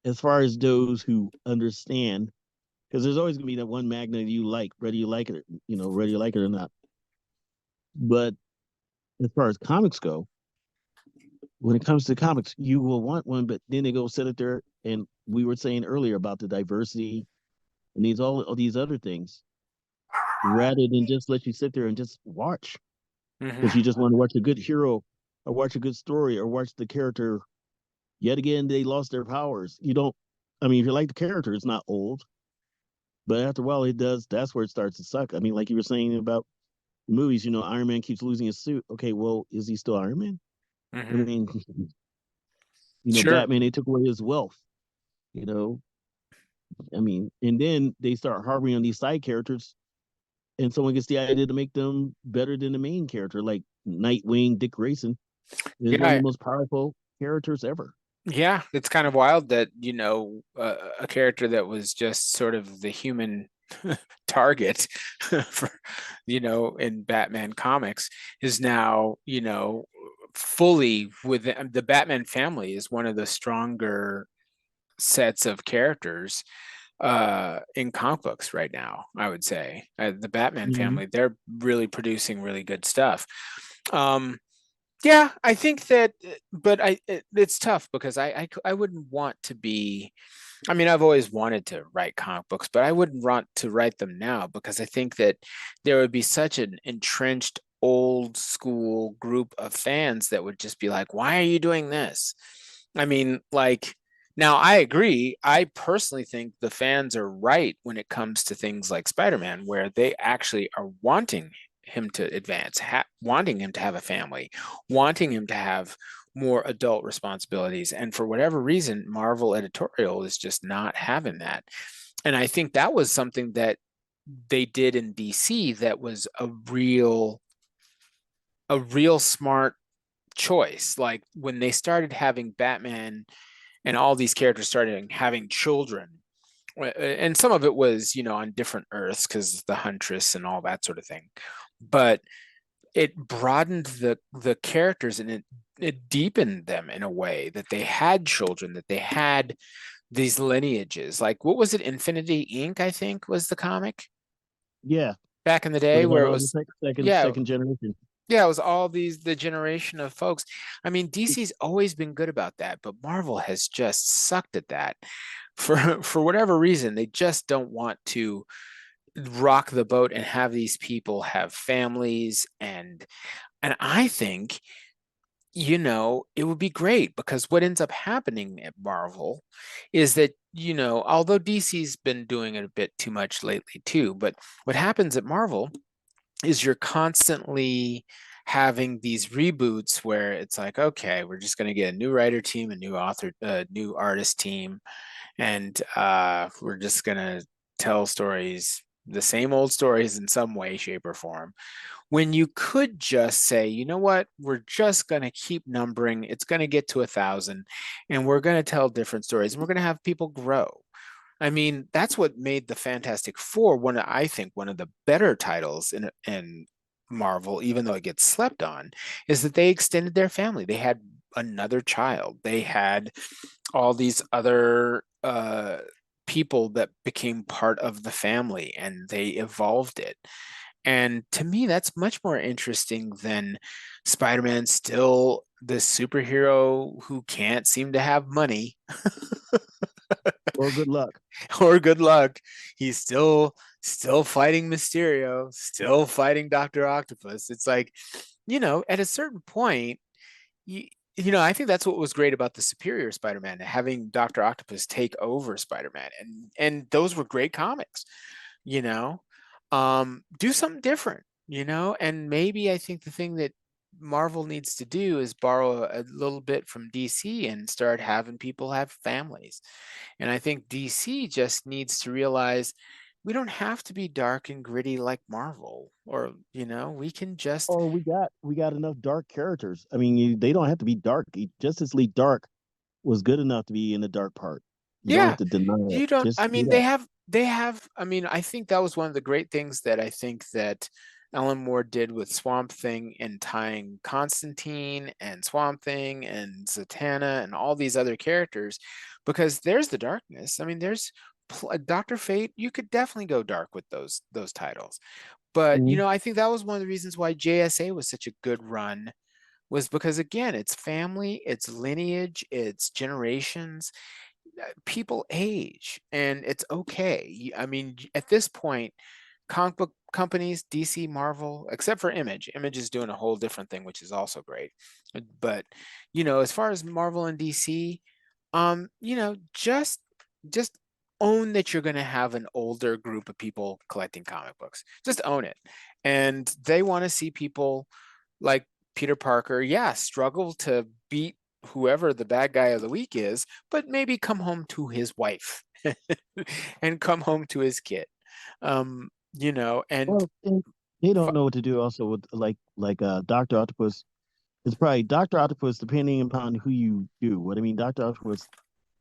as far as those who understand, because there's always gonna be that one Magna you like, whether you like it, whether you like it or not. But as far as comics go, when it comes to comics, you will want one, but then they go sit it there, and we were saying earlier about the diversity and all these other things, rather than just let you sit there and just watch, because you just want to watch a good hero or watch a good story or watch the character. Yet again, they lost their powers. If you like the character, it's not old, but after a while, it does. That's where it starts to suck. I mean, like you were saying about movies, Iron Man keeps losing his suit. Okay, well, is he still Iron Man? I mean, sure. Batman, they took away his wealth, and then they start harboring on these side characters, and someone gets the idea to make them better than the main character, like Nightwing. Dick Grayson is one of the most powerful characters ever. Yeah, it's kind of wild that, a character that was just sort of the human target for, in Batman comics is now, fully within the Batman family is one of the stronger sets of characters in comic books right now, I would say. The Batman family, they're really producing really good stuff. Yeah, I think that, but it's tough because I wouldn't want to be. I mean, I've always wanted to write comic books, but I wouldn't want to write them now because I think that there would be such an entrenched old school group of fans that would just be like, "Why are you doing this?" I mean, like, now I agree. I personally think the fans are right when it comes to things like Spider-Man, where they actually are wanting him to advance, wanting him to have a family, wanting him to have more adult responsibilities. And for whatever reason, Marvel editorial is just not having that. And I think that was something that they did in DC that was a real smart choice. Like when they started having Batman and all these characters started having children, and some of it was, on different Earths because the Huntress and all that sort of thing. But it broadened the characters and it deepened them in a way that they had children, that they had these lineages. Like, what was it? Infinity Inc., I think, was the comic Yeah, back in the where day they got where it all the was, yeah, second generation. yeah, it was all the generation of folks. I mean, DC's always been good about that, but Marvel has just sucked at that for whatever reason. They just don't want to rock the boat and have these people have families, and I think, it would be great, because what ends up happening at Marvel is that, although DC's been doing it a bit too much lately too, but what happens at Marvel is you're constantly having these reboots where it's like, okay, we're just going to get a new writer team, a new author, a new artist team, and we're just going to tell stories, the same old stories in some way, shape, or form, when you could just say, you know what, we're just going to keep numbering. It's going to get to 1,000, and we're going to tell different stories, and we're going to have people grow. I mean, that's what made the Fantastic Four I think one of the better titles in Marvel, even though it gets slept on, is that they extended their family. They had another child. They had all these other people that became part of the family, and they evolved it. And to me, that's much more interesting than Spider-Man still the superhero who can't seem to have money. Or good luck. Or good luck. He's still fighting Mysterio, still fighting Dr. Octopus. It's like, at a certain point, you, I think that's what was great about the Superior Spider-Man, having Dr. Octopus take over Spider-Man. And those were great comics, you know. Do something different, and maybe I think the thing that Marvel needs to do is borrow a little bit from DC and start having people have families. And I think DC just needs to realize we don't have to be dark and gritty like Marvel, or, we can just, Or we got enough dark characters. I mean, they don't have to be dark. Justice League Dark was good enough to be in the dark part. You don't yeah, have to deny it. you don't, Just I do mean, that. I mean, I think that was one of the great things that I think that Alan Moore did with Swamp Thing, and tying Constantine and Swamp Thing and Zatanna and all these other characters, because there's the darkness. I mean, there's Dr. Fate. You could definitely go dark with those titles. But, Mhm. I think that was one of the reasons why JSA was such a good run, was because, again, it's family, it's lineage, it's generations. People age, and it's okay. I mean, at this point, comic book companies, DC, Marvel, except for Image is doing a whole different thing, which is also great. But, as far as Marvel and DC, just own that you're going to have an older group of people collecting comic books. Just own it. And they want to see people like Peter Parker, yeah, struggle to beat whoever the bad guy of the week is, but maybe come home to his wife and come home to his kid. And Well, they don't know what to do also with like Doctor Octopus. It's probably Doctor Octopus depending upon who you do. What I mean, Doctor Octopus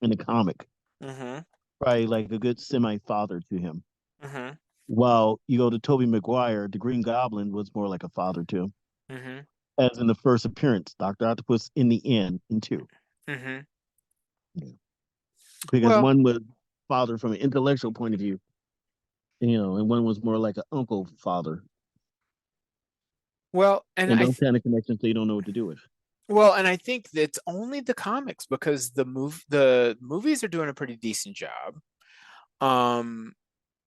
in the comic mm-hmm, probably like a good semi father to him. mm-hmm, While you go to Tobey Maguire, the Green Goblin was more like a father to him. mm-hmm, As in the first appearance, Doctor Octopus in the end in two. mm-hmm. Yeah. Because Well, one was father from an intellectual point of view, and one was more like an uncle father. well, and And those kind of connections they don't know what to do with. I think it's only the comics, because the movies are doing a pretty decent job. Um,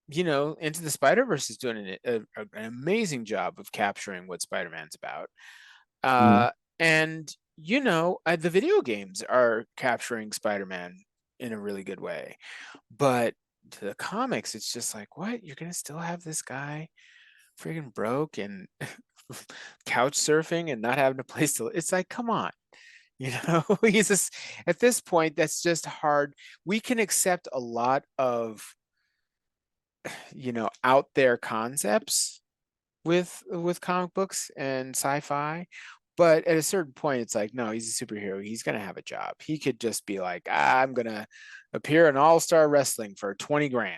Into the Spider-Verse is doing an amazing job of capturing what Spider-Man's about. Mm. And the video games are capturing Spider-Man in a really good way. But the comics, it's just like, what? You're gonna still have this guy freaking broke and couch surfing and not having a place to. It's like, come on. He's just, at this point, that's just hard. We can accept a lot of out there concepts with comic books and sci-fi, but at a certain point it's like, no, he's a superhero, he's going to have a job. He could just be like, I'm going to appear in all-star wrestling for 20 grand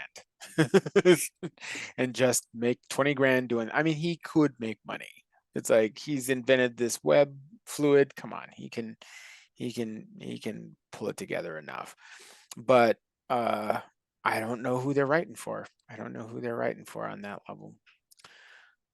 and just make 20 grand doing, I mean, he could make money. It's like, he's invented this web fluid, come on, he can pull it together enough. But I don't know who they're writing for. I don't know who they're writing for on that level.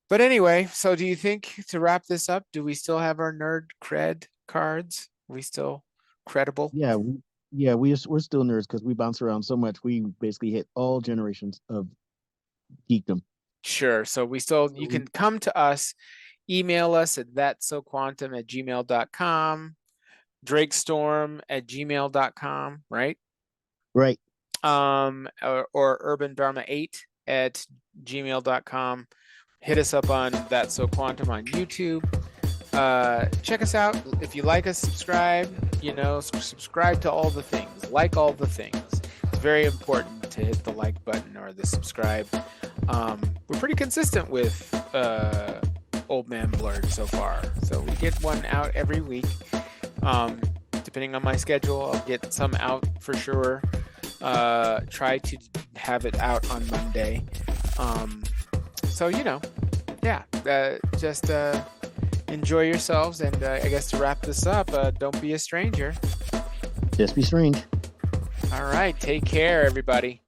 But anyway, so do you think, to wrap this up, do we still have our nerd cred cards? Are we still credible? Yeah, we're still nerds because we bounce around so much. We basically hit all generations of geekdom. Sure. So we still, you can come to us, email us at thatsoquantum@gmail.com, drakestorm@gmail.com, right? Right. Or urbandharma8@gmail.com. Hit us up on That's So Quantum on YouTube. Check us out. If you like us, subscribe. Subscribe to all the things. Like all the things. It's very important to hit the like button or the subscribe. We're pretty consistent with Old Man Blerd so far. So we get one out every week. Depending on my schedule, I'll get some out for sure. Try to have it out on Monday. So, just enjoy yourselves. And I guess to wrap this up, don't be a stranger. Just be strange. All right. Take care, everybody.